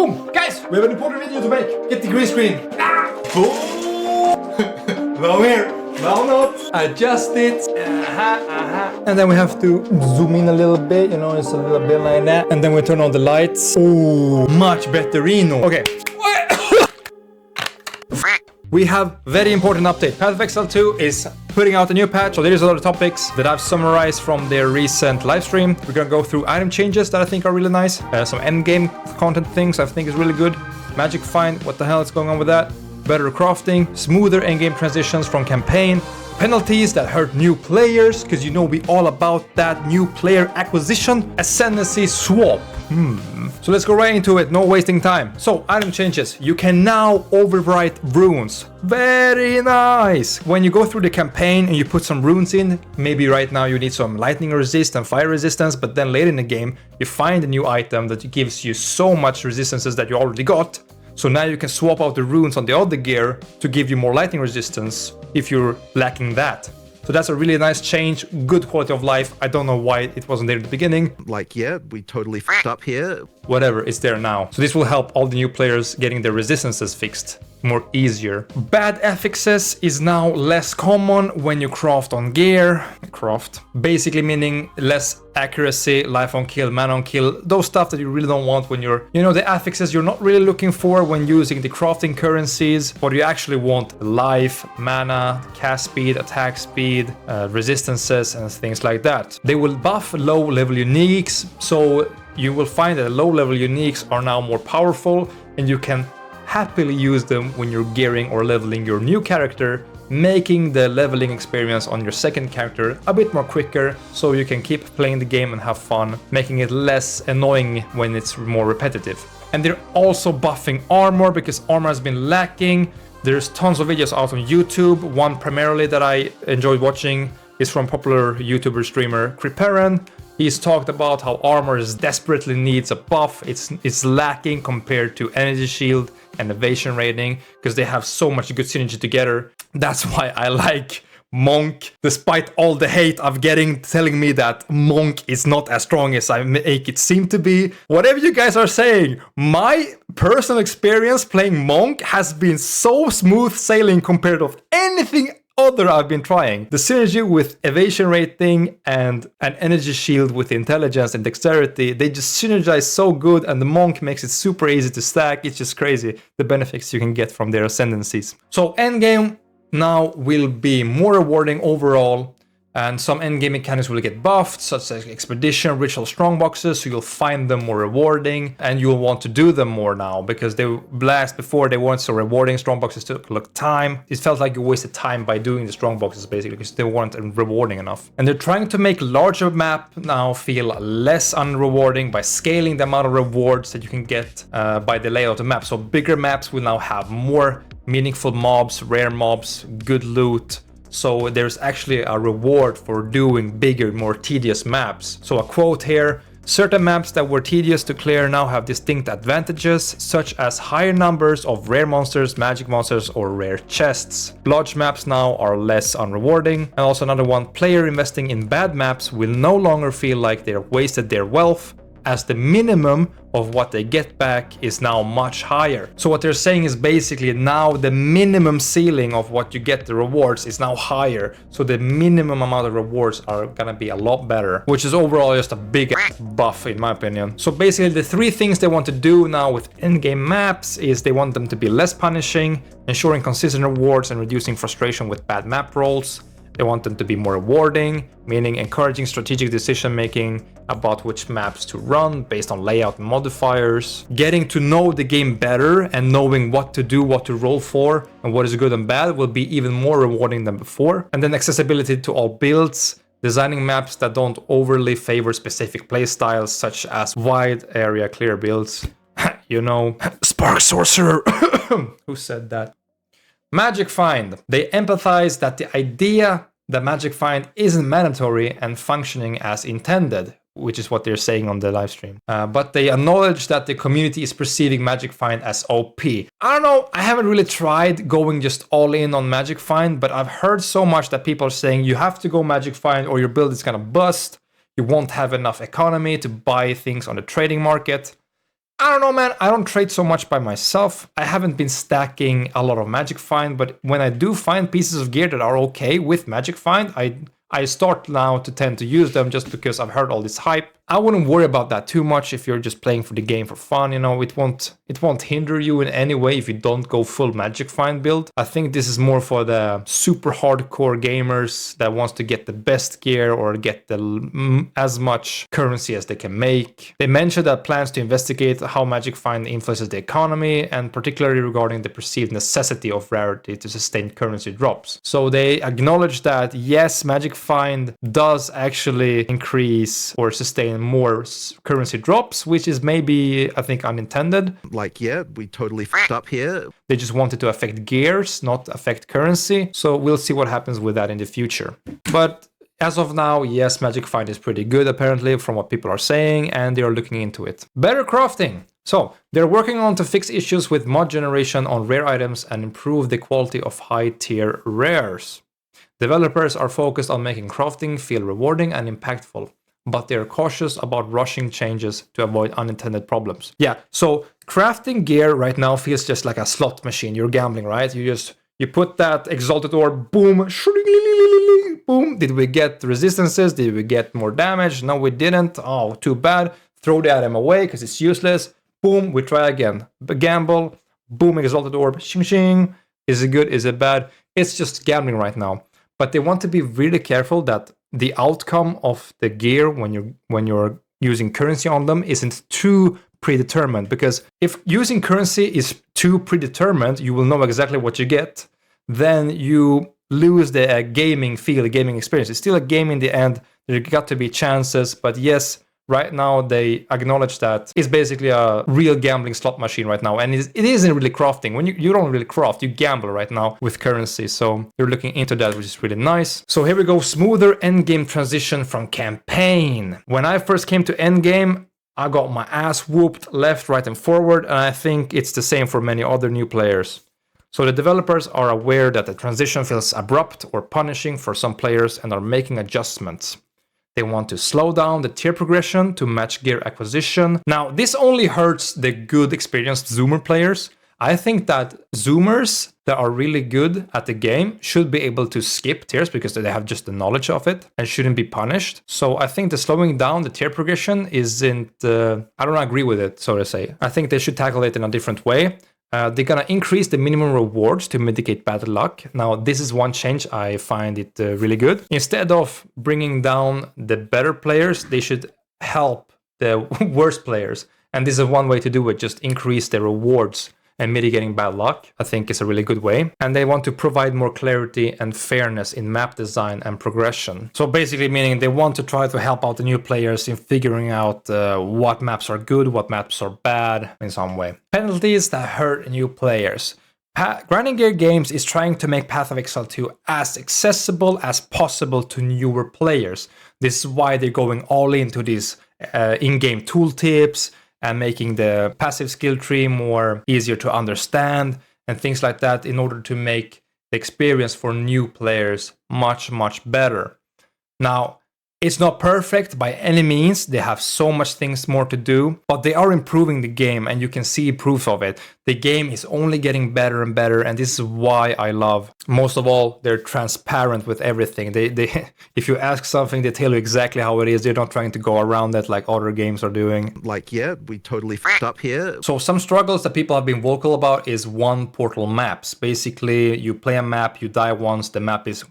Boom! Guys, we have an important video to make. Get the green screen. Boom! Now here. Now not. Adjust it. And then we have to zoom in a little bit, you know, it's a little bit like that. And then we turn on the lights. Oh, much better, Reno. Okay. We have very important update. Path of Exile 2 is putting out a new patch. So there's a lot of topics that I've summarized from their recent live stream. We're gonna go through item changes that I think are really nice. Some endgame content things I think is really good. Magic Find, what the hell is going on with that? Better crafting, smoother endgame transitions from campaign. Penalties that hurt new players, because you know we all about that new player acquisition. Ascendancy swap. So let's go right into it, no wasting time. So, item changes. You can now overwrite runes. Very nice! When you go through the campaign and you put some runes in, maybe right now you need some lightning resist and fire resistance, but then later in the game, you find a new item that gives you so much resistances that you already got. So now you can swap out the runes on the other gear to give you more lightning resistance if you're lacking that. So that's a really nice change, good quality of life. I don't know why it wasn't there at the beginning. Like, yeah, we totally f***ed up here. Whatever, it's there now. So this will help all the new players getting their resistances fixed more easier. Bad affixes is now less common when you craft on gear. Basically meaning less accuracy, life on kill, mana on kill, those stuff that you really don't want when you're, you know, the affixes you're not really looking for when using the crafting currencies. What you actually want: life, mana, cast speed, attack speed, resistances and things like that. They will buff low level uniques, so you will find that low level uniques are now more powerful and you can happily use them when you're gearing or leveling your new character, making the leveling experience on your second character a bit more quicker, so you can keep playing the game and have fun, making it less annoying when it's more repetitive. And they're also buffing armor, because armor has been lacking. There's tons of videos out on YouTube. One primarily that I enjoyed watching is from popular YouTuber streamer Tavern. He's talked about how armor desperately needs a buff. It's lacking compared to energy shield and evasion rating, because they have so much good synergy together. That's why I like Monk, despite all the hate I'm getting telling me that Monk is not as strong as I make it seem to be. Whatever you guys are saying, my personal experience playing Monk has been so smooth sailing compared to anything other I've been trying. The synergy with evasion rating and an energy shield with intelligence and dexterity, they just synergize so good, and the Monk makes it super easy to stack. It's just crazy the benefits you can get from their ascendancies. So endgame now will be more rewarding overall, and some endgame mechanics will get buffed, such as expedition, ritual strongboxes, so you'll find them more rewarding and you'll want to do them more now, because they blast before they weren't so rewarding. Strongboxes took a lot of time. It felt like you wasted time by doing the strongboxes basically, because they weren't rewarding enough. And they're trying to make larger map now feel less unrewarding by scaling the amount of rewards that you can get by the layout of the map. So bigger maps will now have more meaningful mobs, rare mobs, good loot. So there's actually a reward for doing bigger, more tedious maps. So a quote here: certain maps that were tedious to clear now have distinct advantages, such as higher numbers of rare monsters, magic monsters, or rare chests. Large maps now are less unrewarding. And also another one: player investing in bad maps will no longer feel like they're wasted their wealth, as the minimum of what they get back is now much higher. So what they're saying is basically now the minimum ceiling of what you get the rewards is now higher. So the minimum amount of rewards are gonna be a lot better, which is overall just a big buff in my opinion. So basically the three things they want to do now with in-game maps is they want them to be less punishing, ensuring consistent rewards and reducing frustration with bad map rolls. They want them to be more rewarding, meaning encouraging strategic decision making about which maps to run based on layout and modifiers. Getting to know the game better and knowing what to do, what to roll for, and what is good and bad will be even more rewarding than before. And then accessibility to all builds, designing maps that don't overly favor specific playstyles, such as wide area clear builds. You know, Spark Sorcerer. Who said that? Magic Find. They empathize that the idea that Magic Find isn't mandatory and functioning as intended, which is what they're saying on the live stream. But they acknowledge that the community is perceiving Magic Find as OP. I don't know, I haven't really tried going just all in on Magic Find, but I've heard so much that people are saying you have to go Magic Find or your build is gonna bust. You won't have enough economy to buy things on the trading market. I don't know, man. I don't trade so much by myself. I haven't been stacking a lot of Magic Find, but when I do find pieces of gear that are okay with Magic Find, I start now to tend to use them just because I've heard all this hype. I wouldn't worry about that too much if you're just playing for the game for fun. You know, it won't hinder you in any way if you don't go full Magic Find build. I think this is more for the super hardcore gamers that wants to get the best gear or get as much currency as they can make. They mentioned that plans to investigate how Magic Find influences the economy, and particularly regarding the perceived necessity of rarity to sustain currency drops. So they acknowledge that yes, Magic Find does actually increase or sustain more currency drops, which is maybe, I think, unintended. Like, yeah, we totally f***ed up here. They just wanted to affect gears, not affect currency. So we'll see what happens with that in the future. But as of now, yes, Magic Find is pretty good, apparently, from what people are saying, and they are looking into it. Better crafting. So they're working on to fix issues with mod generation on rare items and improve the quality of high-tier rares. Developers are focused on making crafting feel rewarding and impactful, but they're cautious about rushing changes to avoid unintended problems. Yeah, so crafting gear right now feels just like a slot machine. You're gambling, right? You put that exalted orb, boom, boom. Did we get resistances? Did we get more damage? No, we didn't. Oh, too bad. Throw the item away because it's useless. Boom, we try again. Gamble, boom, exalted orb, shing shing. Is it good? Is it bad? It's just gambling right now. But they want to be really careful that the outcome of the gear when you're using currency on them isn't too predetermined, because if using currency is too predetermined, you will know exactly what you get, then you lose the gaming feel, the gaming experience. It's still a game in the end. There got to be chances, but yes, right now they acknowledge that it's basically a real gambling slot machine right now, and it isn't really crafting. When you don't really craft, you gamble right now with currency, so you're looking into that, which is really nice. So here we go, smoother endgame transition from campaign. When I first came to endgame, I got my ass whooped left, right, and forward, and I think it's the same for many other new players. So the developers are aware that the transition feels abrupt or punishing for some players and are making adjustments. They want to slow down the tier progression to match gear acquisition. Now, this only hurts the good experienced Zoomer players. I think that Zoomers that are really good at the game should be able to skip tiers because they have just the knowledge of it and shouldn't be punished. So I think the slowing down the tier progression isn't, I don't agree with it, so to say. I think they should tackle it in a different way. They're gonna increase the minimum rewards to mitigate bad luck. Now, this is one change. I find it really good. Instead of bringing down the better players, they should help the worst players. And this is one way to do it, just increase the rewards and mitigating bad luck. I think is a really good way. And they want to provide more clarity and fairness in map design and progression. So basically meaning they want to try to help out the new players in figuring out what maps are good, what maps are bad in some way. Penalties that hurt new players. Grinding Gear Games is trying to make Path of Exile 2 as accessible as possible to newer players. This is why they're going all into these in-game tooltips and making the passive skill tree more easier to understand and things like that in order to make the experience for new players much, much better. Now, it's not perfect by any means. They have so much things more to do, but they are improving the game and you can see proof of it. The game is only getting better and better, and this is why I love. Most of all, they're transparent with everything. They if you ask something, they tell you exactly how it is. They're not trying to go around it like other games are doing. Like, yeah, we totally f***ed up here. So some struggles that people have been vocal about is one portal maps. Basically, you play a map, you die once, the map is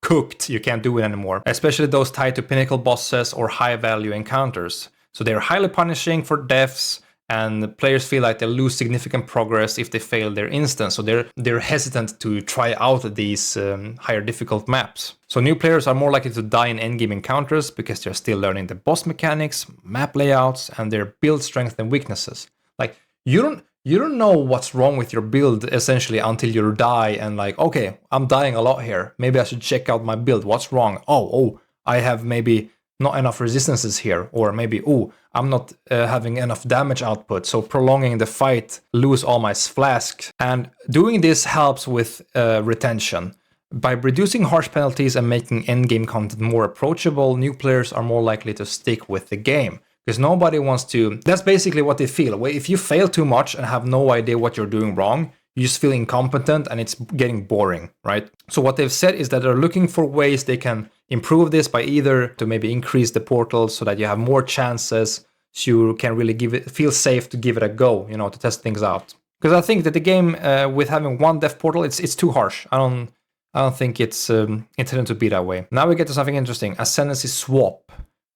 cooked, you can't do it anymore, especially those tied to pinnacle bosses or high value encounters. So they're highly punishing for deaths, and players feel like they lose significant progress if they fail their instance. So they're hesitant to try out these higher difficult maps. So new players are more likely to die in endgame encounters because they're still learning the boss mechanics, map layouts, and their build strength and weaknesses. Like, you don't know what's wrong with your build essentially until you die and like, okay, I'm dying a lot here. Maybe I should check out my build. What's wrong? Oh, I have maybe not enough resistances here. Or maybe, I'm not having enough damage output. So prolonging the fight, lose all my flasks. And doing this helps with retention. By reducing harsh penalties and making endgame content more approachable, new players are more likely to stick with the game. because nobody wants to. That's basically what they feel. If you fail too much and have no idea what you're doing wrong, you just feel incompetent and it's getting boring, right? So what they've said is that they're looking for ways they can improve this by either to maybe increase the portals so that you have more chances, so you can really feel safe to give it a go, you know, to test things out. Because I think that the game with having one death portal, it's too harsh. I don't think it's intended to be that way. Now we get to something interesting. Ascendancy swap.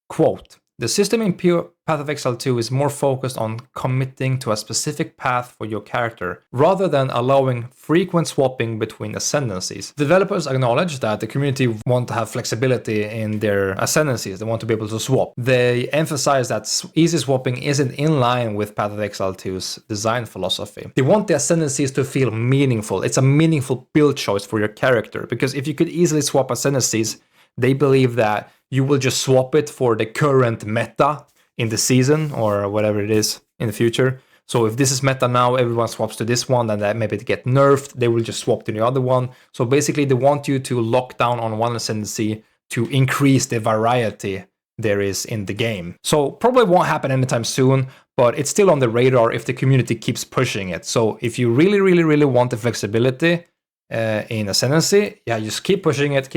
Quote, the system in Path of Exile 2 is more focused on committing to a specific path for your character, rather than allowing frequent swapping between ascendancies. Developers acknowledge that the community want to have flexibility in their ascendancies. They want to be able to swap. They emphasize that easy swapping isn't in line with Path of Exile 2's design philosophy. They want the ascendancies to feel meaningful. It's a meaningful build choice for your character, because if you could easily swap ascendancies, they believe that you will just swap it for the current meta in the season or whatever it is in the future. So if this is meta now, everyone swaps to this one, and then maybe it get nerfed, they will just swap to the other one. So basically they want you to lock down on one ascendancy to increase the variety there is in the game. So probably won't happen anytime soon, but it's still on the radar if the community keeps pushing it. So if you really want the flexibility in Ascendancy, yeah, just keep pushing it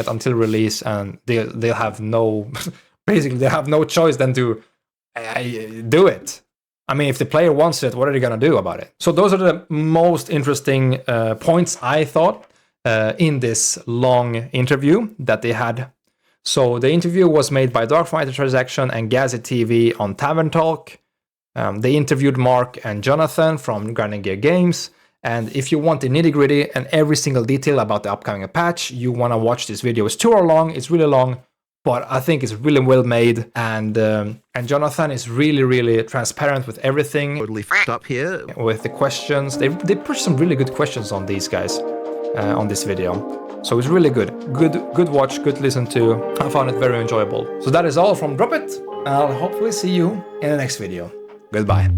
until release, and they'll have no basically they have no choice than to do it. I mean, if the player wants it, what are they gonna do about it? So those are the most interesting points I thought in this long interview that they had. So the interview was made by Darkfighter Transaction and Gazzy TV on Tavern Talk. They interviewed Mark and Jonathan from Grinding Gear Games. And if you want the nitty-gritty and every single detail about the upcoming patch, you want to watch this video. It's 2 hours long, it's really long, but I think it's really well made. And Jonathan is really transparent with everything. Totally f***ed up here. With the questions. They pushed some really good questions on these guys on this video. So it's really good. Good watch, good listen to. I found it very enjoyable. So that is all from Drop It. And I'll hopefully see you in the next video. Goodbye.